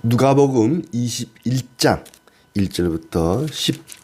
누가복음 21장 1절부터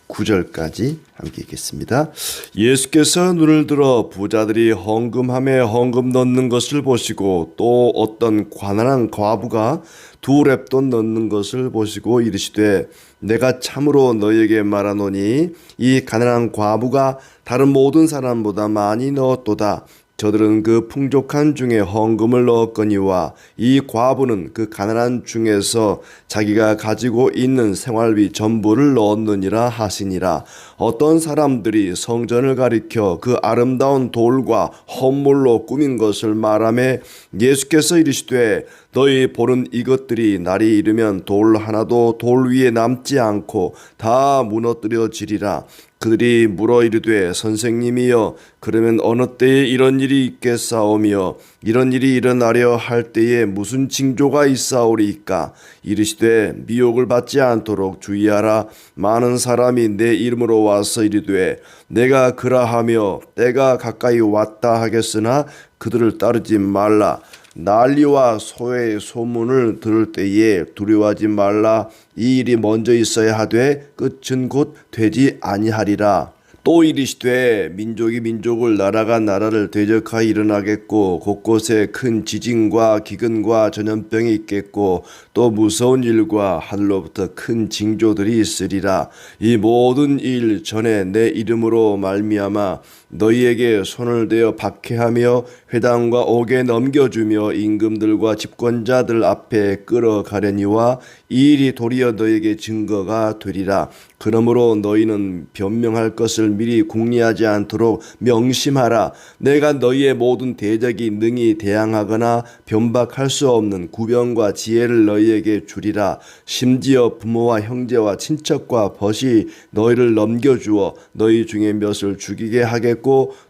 19절까지 함께 읽겠습니다. 예수께서 눈을 들어 부자들이 헌금함에 헌금 넣는 것을 보시고 또 어떤 가난한 과부가 2렙돈 넣는 것을 보시고 이르시되 내가 참으로 너희에게 말하노니 이 가난한 과부가 다른 모든 사람보다 많이 넣었도다. 저들은 그 풍족한 중에 헌금을 넣었거니와 이 과부는 그 가난한 중에서 자기가 가지고 있는 생활비 전부를 넣었느니라 하시니라. 어떤 사람들이 성전을 가리켜 그 아름다운 돌과 헌물로 꾸민 것을 말하매 예수께서 이르시되 너희 보는 이것들이 날이 이르면 돌 하나도 돌 위에 남지 않고 다 무너뜨려지리라. 그들이 물어 이르되 선생님이여 그러면 어느 때에 이런 일이 있겠사오며 이런 일이 일어나려 할 때에 무슨 징조가 있사오리이까. 이르시되 미혹을 받지 않도록 주의하라. 많은 사람이 내 이름으로 와서 이르되 내가 그라하며 때가 가까이 왔다 하겠으나 그들을 따르지 말라. 난리와 소외의 소문을 들을 때에 두려워하지 말라. 이 일이 먼저 있어야 하되 끝은 곧 되지 아니하리라. 또 이르시되 민족이 민족을 나라가 나라를 대적하여 일어나겠고 곳곳에 큰 지진과 기근과 전염병이 있겠고 또 무서운 일과 하늘로부터 큰 징조들이 있으리라. 이 모든 일 전에 내 이름으로 말미암아 너희에게 손을 대어 박해하며 회당과 옥에 넘겨주며 임금들과 집권자들 앞에 끌어가려니와 이 일이 도리어 너희에게 증거가 되리라. 그러므로 너희는 변명할 것을 미리 궁리하지 않도록 명심하라. 내가 너희의 모든 대적이 능히 대항하거나 변박할 수 없는 구변과 지혜를 너희에게 주리라. 심지어 부모와 형제와 친척과 벗이 너희를 넘겨주어 너희 중에 몇을 죽이게 하겠고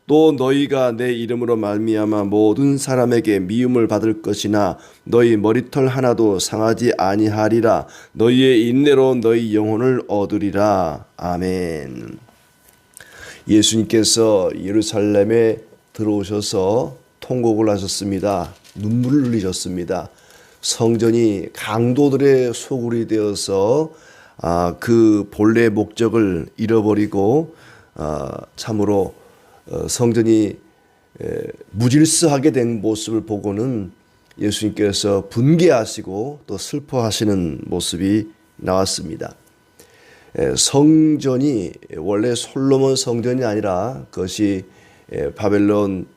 또 너희가 내 이름으로 말미암아 모든 사람에게 미움을 받을 것이나 너희 머리털 하나도 상하지 아니하리라. 너희의 인내로 너희 영혼을 얻으리라. 아멘. 예수님께서 예루살렘에 들어오셔서 통곡을 하셨습니다. 눈물을 흘리셨습니다. 성전이 강도들의 소굴이 되어서 그 본래의 목적을 잃어버리고 참으로 성전이 무질서하게 된 모습을 보고는 예수님께서 분개하시고 또 슬퍼하시는 모습이 나왔습니다. 성전이 원래 솔로몬 성전이 아니라 그것이 바벨론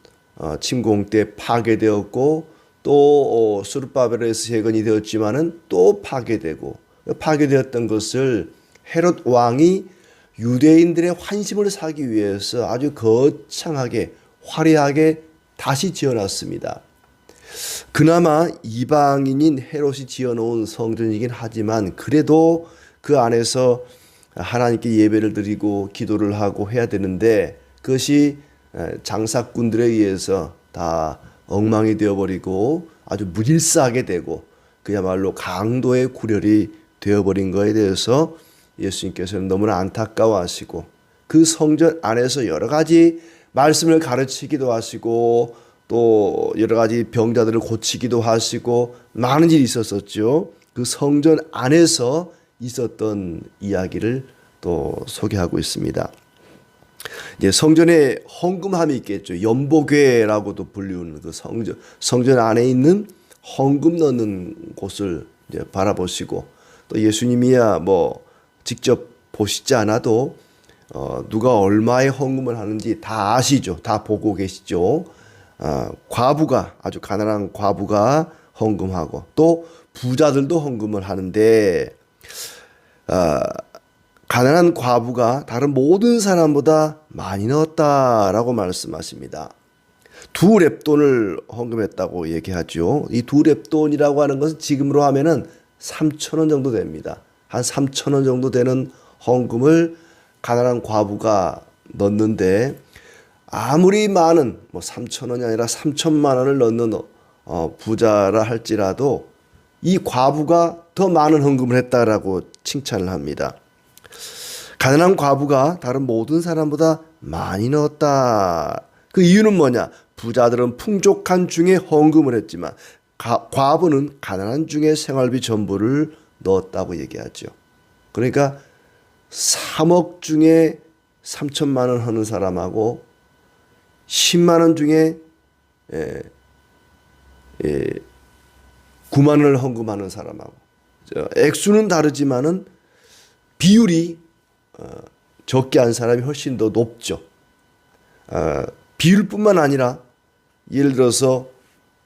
침공 때 파괴되었고 또 스룹바벨의 세건이 되었지만은 또 파괴되었던 것을 헤롯 왕이 유대인들의 환심을 사기 위해서 아주 거창하게 화려하게 다시 지어놨습니다. 그나마 이방인인 헤롯이 지어놓은 성전이긴 하지만 그래도 그 안에서 하나님께 예배를 드리고 기도를 하고 해야 되는데 그것이 장사꾼들에 의해서 다 엉망이 되어버리고 아주 무질서하게 되고 그야말로 강도의 구렬이 되어버린 것에 대해서 예수님께서는 너무나 안타까워하시고 그 성전 안에서 여러 가지 말씀을 가르치기도 하시고 또 여러 가지 병자들을 고치기도 하시고 많은 일이 있었었죠. 그 성전 안에서 있었던 이야기를 또 소개하고 있습니다. 이제 성전에 헌금함이 있겠죠. 연복궤라고도 불리우는 그 성전 안에 있는 헌금 넣는 곳을 이제 바라보시고 또 예수님이야 뭐 직접 보시지 않아도 누가 얼마의 헌금을 하는지 다 아시죠. 다 보고 계시죠. 과부가 아주 가난한 과부가 헌금하고 또 부자들도 헌금을 하는데 가난한 과부가 다른 모든 사람보다 많이 넣었다라고 말씀하십니다. 2렙돈을 헌금했다고 얘기하죠. 이 2렙돈이라고 하는 것은 지금으로 하면은 3,000원 정도 됩니다. 한 3,000원 정도 되는 헌금을 가난한 과부가 넣는데 아무리 많은 3,000원이 아니라 3천만 원을 넣는 부자라 할지라도 이 과부가 더 많은 헌금을 했다라고 칭찬을 합니다. 가난한 과부가 다른 모든 사람보다 많이 넣었다. 그 이유는 뭐냐? 부자들은 풍족한 중에 헌금을 했지만 과부는 가난한 중에 생활비 전부를 넣었다고 얘기하죠. 그러니까 3억 중에 3천만 원 하는 사람하고 10만 원 중에 9만 원을 헌금하는 사람하고 액수는 다르지만은 비율이 적게 한 사람이 훨씬 더 높죠. 비율뿐만 아니라 예를 들어서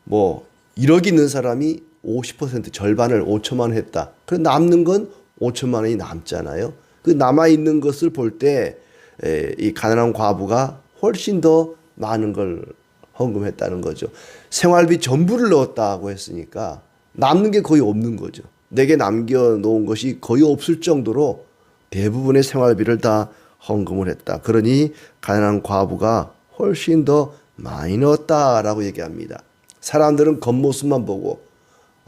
뭐 1억 있는 사람이 50% 절반을 5천만 원 했다. 그럼 남는 건 5천만 원이 남잖아요. 그 남아 있는 것을 볼 때 이 가난한 과부가 훨씬 더 많은 걸 헌금했다는 거죠. 생활비 전부를 넣었다고 했으니까 남는 게 거의 없는 거죠. 내게 남겨놓은 것이 거의 없을 정도로 대부분의 생활비를 다 헌금을 했다. 그러니 가난한 과부가 훨씬 더 많이 넣었다라고 얘기합니다. 사람들은 겉모습만 보고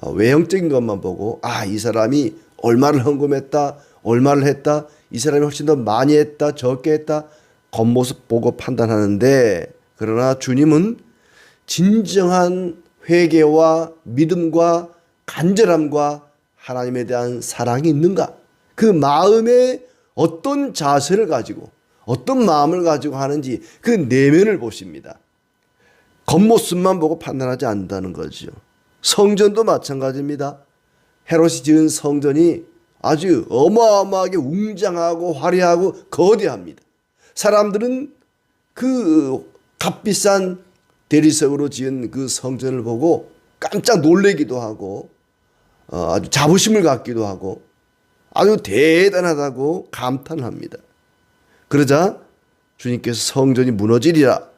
외형적인 것만 보고 이 사람이 얼마를 헌금했다, 얼마를 했다, 이 사람이 훨씬 더 많이 했다, 적게 했다 겉모습 보고 판단하는데, 그러나 주님은 진정한 회개와 믿음과 간절함과 하나님에 대한 사랑이 있는가, 그 마음에 어떤 자세를 가지고 어떤 마음을 가지고 하는지 그 내면을 보십니다. 겉모습만 보고 판단하지 않는다는 거죠. 성전도 마찬가지입니다. 헤롯이 지은 성전이 아주 어마어마하게 웅장하고 화려하고 거대합니다. 사람들은 그 값비싼 대리석으로 지은 그 성전을 보고 깜짝 놀래기도 하고 아주 자부심을 갖기도 하고 아주 대단하다고 감탄합니다. 그러자 주님께서 성전이 무너지리라,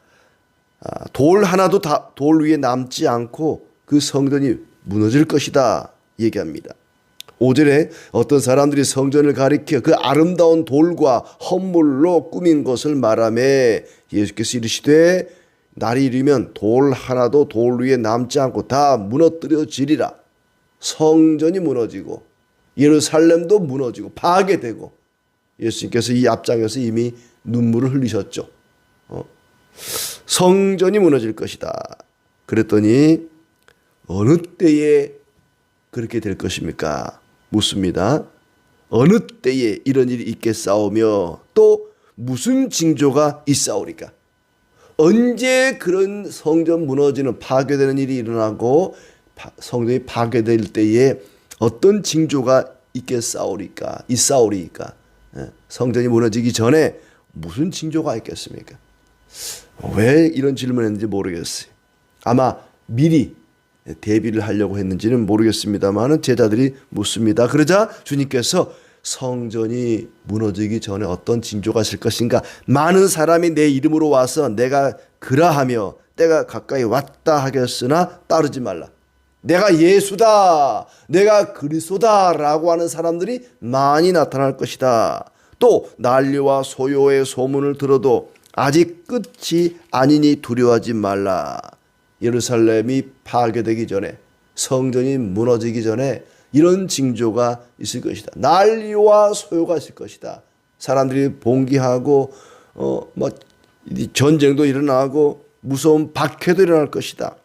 돌 하나도 돌 위에 남지 않고 그 성전이 무너질 것이다 얘기합니다. 5절에 어떤 사람들이 성전을 가리켜 그 아름다운 돌과 헌물로 꾸민 것을 말하며 예수께서 이르시되 날이 이르면 돌 하나도 돌 위에 남지 않고 다 무너뜨려지리라. 성전이 무너지고 예루살렘도 무너지고 파괴되고 예수님께서 이 앞장에서 이미 눈물을 흘리셨죠. 성전이 무너질 것이다. 그랬더니 어느 때에 그렇게 될 것입니까? 묻습니다. 어느 때에 이런 일이 있겠사오며 또 무슨 징조가 있사오리까? 언제 그런 성전 무너지는 파괴되는 일이 일어나고 성전이 파괴될 때에 어떤 징조가 있겠사오리까? 있사오리까? 성전이 무너지기 전에 무슨 징조가 있겠습니까? 왜 이런 질문을 했는지 모르겠어요. 아마 미리 대비를 하려고 했는지는 모르겠습니다만 제자들이 묻습니다. 그러자 주님께서 성전이 무너지기 전에 어떤 징조가 있을 것인가? 많은 사람이 내 이름으로 와서 내가 그라하며 때가 가까이 왔다 하겠으나 따르지 말라. 내가 예수다, 내가 그리스도다 라고 하는 사람들이 많이 나타날 것이다. 또 난리와 소요의 소문을 들어도 아직 끝이 아니니 두려워하지 말라. 예루살렘이 파괴되기 전에, 성전이 무너지기 전에 이런 징조가 있을 것이다. 난리와 소요가 있을 것이다. 사람들이 봉기하고 전쟁도 일어나고 무서운 박해도 일어날 것이다.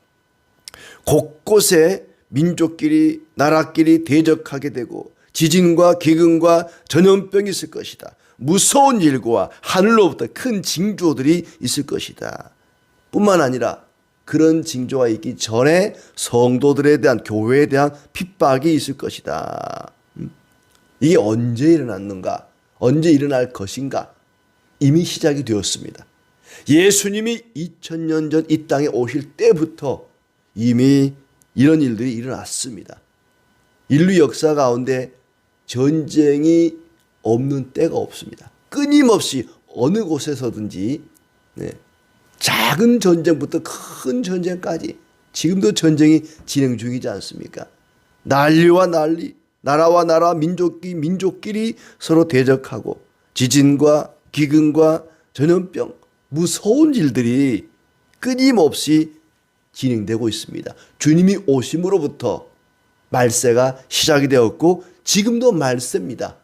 곳곳에 민족끼리 나라끼리 대적하게 되고 지진과 기근과 전염병이 있을 것이다. 무서운 일과 하늘로부터 큰 징조들이 있을 것이다. 뿐만 아니라 그런 징조가 있기 전에 성도들에 대한, 교회에 대한 핍박이 있을 것이다. 이게 언제 일어났는가? 언제 일어날 것인가? 이미 시작이 되었습니다. 예수님이 2000년 전 이 땅에 오실 때부터 이미 이런 일들이 일어났습니다. 인류 역사 가운데 전쟁이 없는 때가 없습니다. 끊임없이 어느 곳에서든지 작은 전쟁부터 큰 전쟁까지 지금도 전쟁이 진행 중이지 않습니까? 난리와 난리, 나라와 나라, 민족끼리 서로 대적하고 지진과 기근과 전염병, 무서운 일들이 끊임없이 진행되고 있습니다. 주님이 오심으로부터 말세가 시작이 되었고 지금도 말세입니다.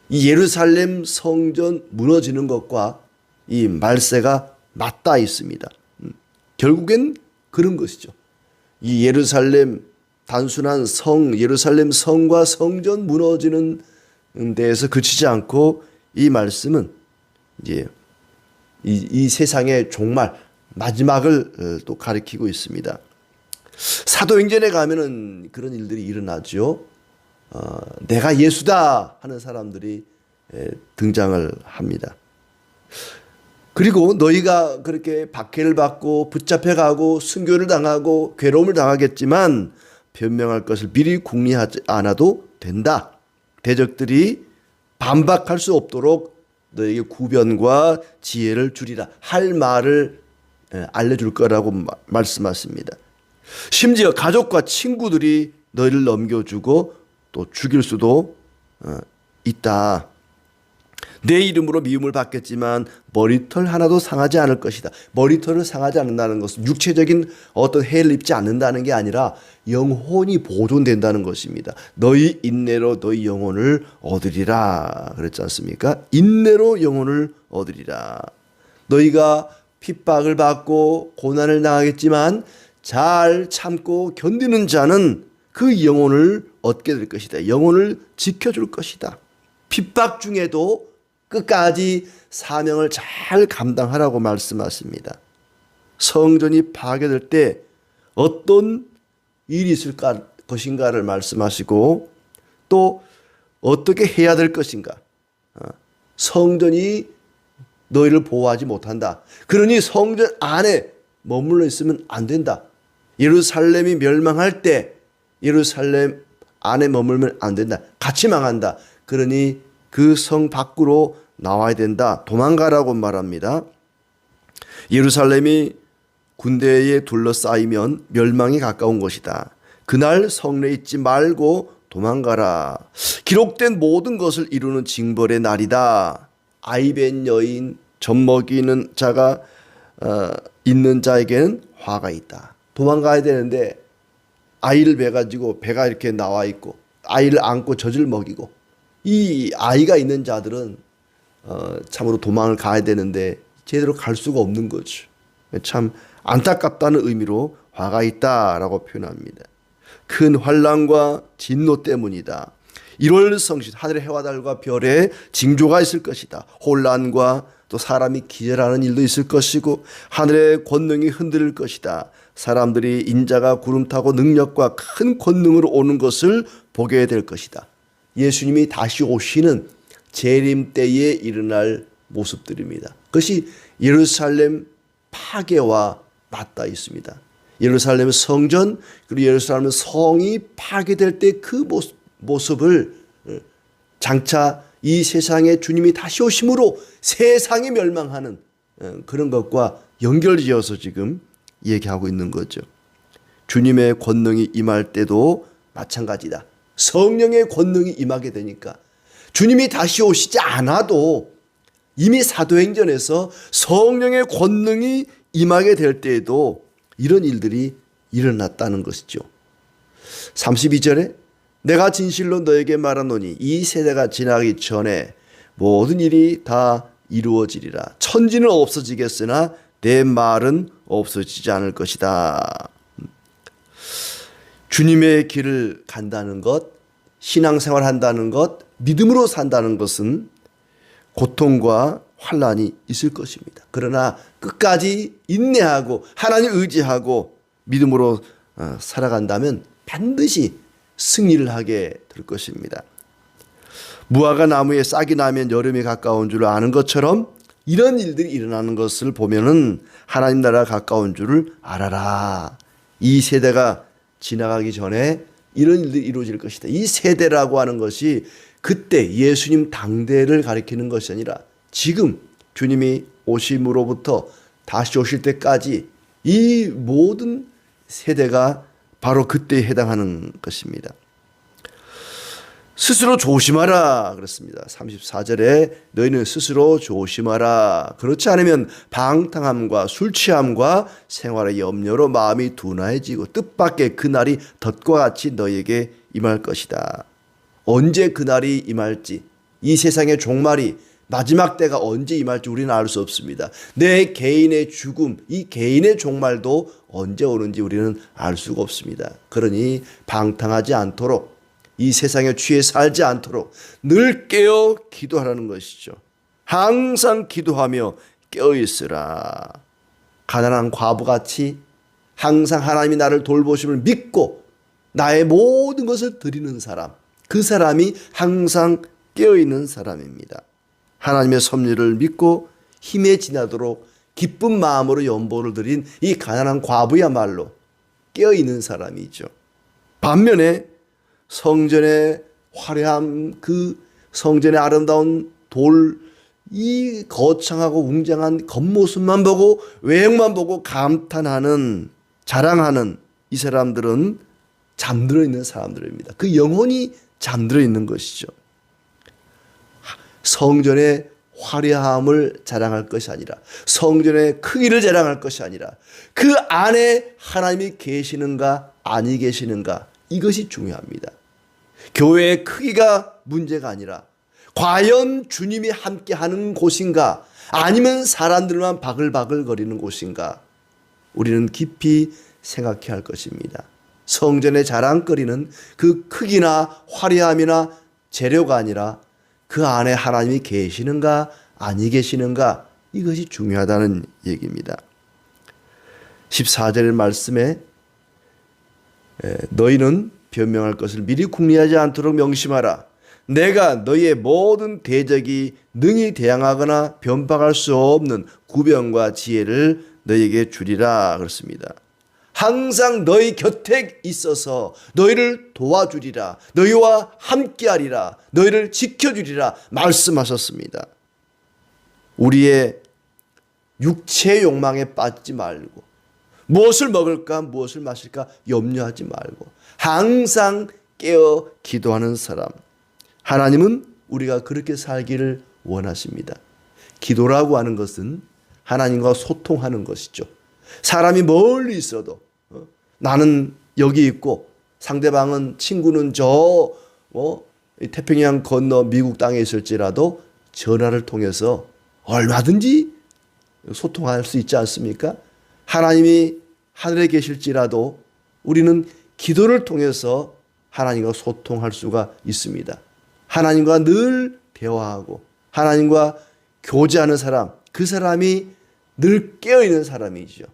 이 예루살렘 성전 무너지는 것과 이 말세가 맞닿아 있습니다. 결국엔 그런 것이죠. 이 예루살렘 단순한 예루살렘 성과 성전 무너지는 데에서 그치지 않고 이 말씀은 이제 이 세상의 종말 마지막을 또 가리키고 있습니다. 사도행전에 가면은 그런 일들이 일어나죠. 내가 예수다 하는 사람들이 등장을 합니다. 그리고 너희가 그렇게 박해를 받고 붙잡혀가고 순교를 당하고 괴로움을 당하겠지만 변명할 것을 미리 궁리하지 않아도 된다. 대적들이 반박할 수 없도록 너에게 구변과 지혜를 주리라 할 말을 알려줄 거라고 말씀하십니다. 심지어 가족과 친구들이 너희를 넘겨주고 또 죽일 수도 있다. 내 이름으로 미움을 받겠지만 머리털 하나도 상하지 않을 것이다. 머리털을 상하지 않는다는 것은 육체적인 어떤 해를 입지 않는다는 게 아니라 영혼이 보존된다는 것입니다. 너희 인내로 너희 영혼을 얻으리라 그랬지 않습니까? 인내로 영혼을 얻으리라. 너희가 핍박을 받고 고난을 당하겠지만 잘 참고 견디는 자는 그 영혼을 얻게 될 것이다. 영혼을 지켜줄 것이다. 핍박 중에도 끝까지 사명을 잘 감당하라고 말씀하십니다. 성전이 파괴될 때 어떤 일이 있을 것인가를 말씀하시고 또 어떻게 해야 될 것인가. 성전이 너희를 보호하지 못한다. 그러니 성전 안에 머물러 있으면 안 된다. 예루살렘이 멸망할 때 예루살렘 안에 머물면 안 된다. 같이 망한다. 그러니 그 성 밖으로 나와야 된다. 도망가라고 말합니다. 예루살렘이 군대에 둘러싸이면 멸망이 가까운 것이다. 그날 성내에 있지 말고 도망가라. 기록된 모든 것을 이루는 징벌의 날이다. 아이벤 여인, 젖먹이는 자가 있는 자에게는 화가 있다. 도망가야 되는데 아이를 베가지고 배가 이렇게 나와 있고 아이를 안고 젖을 먹이고 이 아이가 있는 자들은 참으로 도망을 가야 되는데 제대로 갈 수가 없는 거죠. 참 안타깝다는 의미로 화가 있다라고 표현합니다. 큰 환난과 진노 때문이다. 1월 성신 하늘의 해와 달과 별에 징조가 있을 것이다. 혼란과 또 사람이 기절하는 일도 있을 것이고 하늘의 권능이 흔들릴 것이다. 사람들이 인자가 구름 타고 능력과 큰 권능으로 오는 것을 보게 될 것이다. 예수님이 다시 오시는 재림 때에 일어날 모습들입니다. 그것이 예루살렘 파괴와 맞닿아 있습니다. 예루살렘 성전 그리고 예루살렘 성이 파괴될 때 그 모습을 장차 이 세상에 주님이 다시 오심으로 세상이 멸망하는 그런 것과 연결지어서 지금 얘기하고 있는 거죠. 주님의 권능이 임할 때도 마찬가지다. 성령의 권능이 임하게 되니까 주님이 다시 오시지 않아도 이미 사도행전에서 성령의 권능이 임하게 될 때에도 이런 일들이 일어났다는 것이죠. 32절에 내가 진실로 너에게 말하노니 이 세대가 지나기 전에 모든 일이 다 이루어지리라. 천지는 없어지겠으나 내 말은 없어지지 않을 것이다. 주님의 길을 간다는 것, 신앙생활 한다는 것, 믿음으로 산다는 것은 고통과 환난이 있을 것입니다. 그러나 끝까지 인내하고 하나님 의지하고 믿음으로 살아간다면 반드시 승리를 하게 될 것입니다. 무화과 나무에 싹이 나면 여름이 가까운 줄 아는 것처럼 이런 일들이 일어나는 것을 보면은 하나님 나라가 가까운 줄을 알아라. 이 세대가 지나가기 전에 이런 일들이 이루어질 것이다. 이 세대라고 하는 것이 그때 예수님 당대를 가리키는 것이 아니라 지금 주님이 오심으로부터 다시 오실 때까지 이 모든 세대가 바로 그때에 해당하는 것입니다. 스스로 조심하라 그랬습니다. 34절에 너희는 스스로 조심하라. 그렇지 않으면 방탕함과 술취함과 생활의 염려로 마음이 둔화해지고 뜻밖의 그날이 덫과 같이 너희에게 임할 것이다. 언제 그날이 임할지 이 세상의 종말이 마지막 때가 언제 임할지 우리는 알 수 없습니다. 내 개인의 죽음, 이 개인의 종말도 언제 오는지 우리는 알 수가 없습니다. 그러니 방탕하지 않도록, 이 세상에 취해 살지 않도록 늘 깨어 기도하라는 것이죠. 항상 기도하며 깨어 있으라. 가난한 과부같이 항상 하나님이 나를 돌보심을 믿고 나의 모든 것을 드리는 사람, 그 사람이 항상 깨어있는 사람입니다. 하나님의 섭리를 믿고 힘에 지나도록 기쁜 마음으로 연보를 드린 이 가난한 과부야말로 깨어있는 사람이죠. 반면에 성전의 화려함, 그 성전의 아름다운 돌, 이 거창하고 웅장한 겉모습만 보고 외형만 보고 감탄하는, 자랑하는 이 사람들은 잠들어 있는 사람들입니다. 그 영혼이 잠들어 있는 것이죠. 성전의 화려함을 자랑할 것이 아니라, 성전의 크기를 자랑할 것이 아니라 그 안에 하나님이 계시는가 아니 계시는가, 이것이 중요합니다. 교회의 크기가 문제가 아니라 과연 주님이 함께하는 곳인가, 아니면 사람들만 바글바글 거리는 곳인가, 우리는 깊이 생각해야 할 것입니다. 성전의 자랑거리는 그 크기나 화려함이나 재료가 아니라 그 안에 하나님이 계시는가 아니 계시는가, 이것이 중요하다는 얘기입니다. 14절의 말씀에 너희는 변명할 것을 미리 궁리하지 않도록 명심하라. 내가 너희의 모든 대적이 능히 대항하거나 변박할 수 없는 구변과 지혜를 너희에게 주리라 그렇습니다. 항상 너희 곁에 있어서 너희를 도와주리라, 너희와 함께하리라, 너희를 지켜주리라 말씀하셨습니다. 우리의 육체의 욕망에 빠지지 말고, 무엇을 먹을까 무엇을 마실까 염려하지 말고 항상 깨어 기도하는 사람, 하나님은 우리가 그렇게 살기를 원하십니다. 기도라고 하는 것은 하나님과 소통하는 것이죠. 사람이 멀리 있어도 나는 여기 있고 상대방은, 친구는 저 태평양 건너 미국 땅에 있을지라도 전화를 통해서 얼마든지 소통할 수 있지 않습니까? 하나님이 하늘에 계실지라도 우리는 기도를 통해서 하나님과 소통할 수가 있습니다. 하나님과 늘 대화하고 하나님과 교제하는 사람, 그 사람이 늘 깨어있는 사람이죠.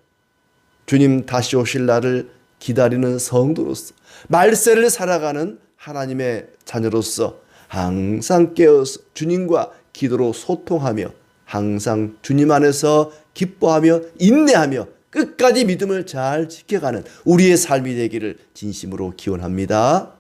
주님 다시 오실 날을 기다리는 성도로서, 말세를 살아가는 하나님의 자녀로서 항상 깨어서 주님과 기도로 소통하며 항상 주님 안에서 기뻐하며 인내하며 끝까지 믿음을 잘 지켜가는 우리의 삶이 되기를 진심으로 기원합니다.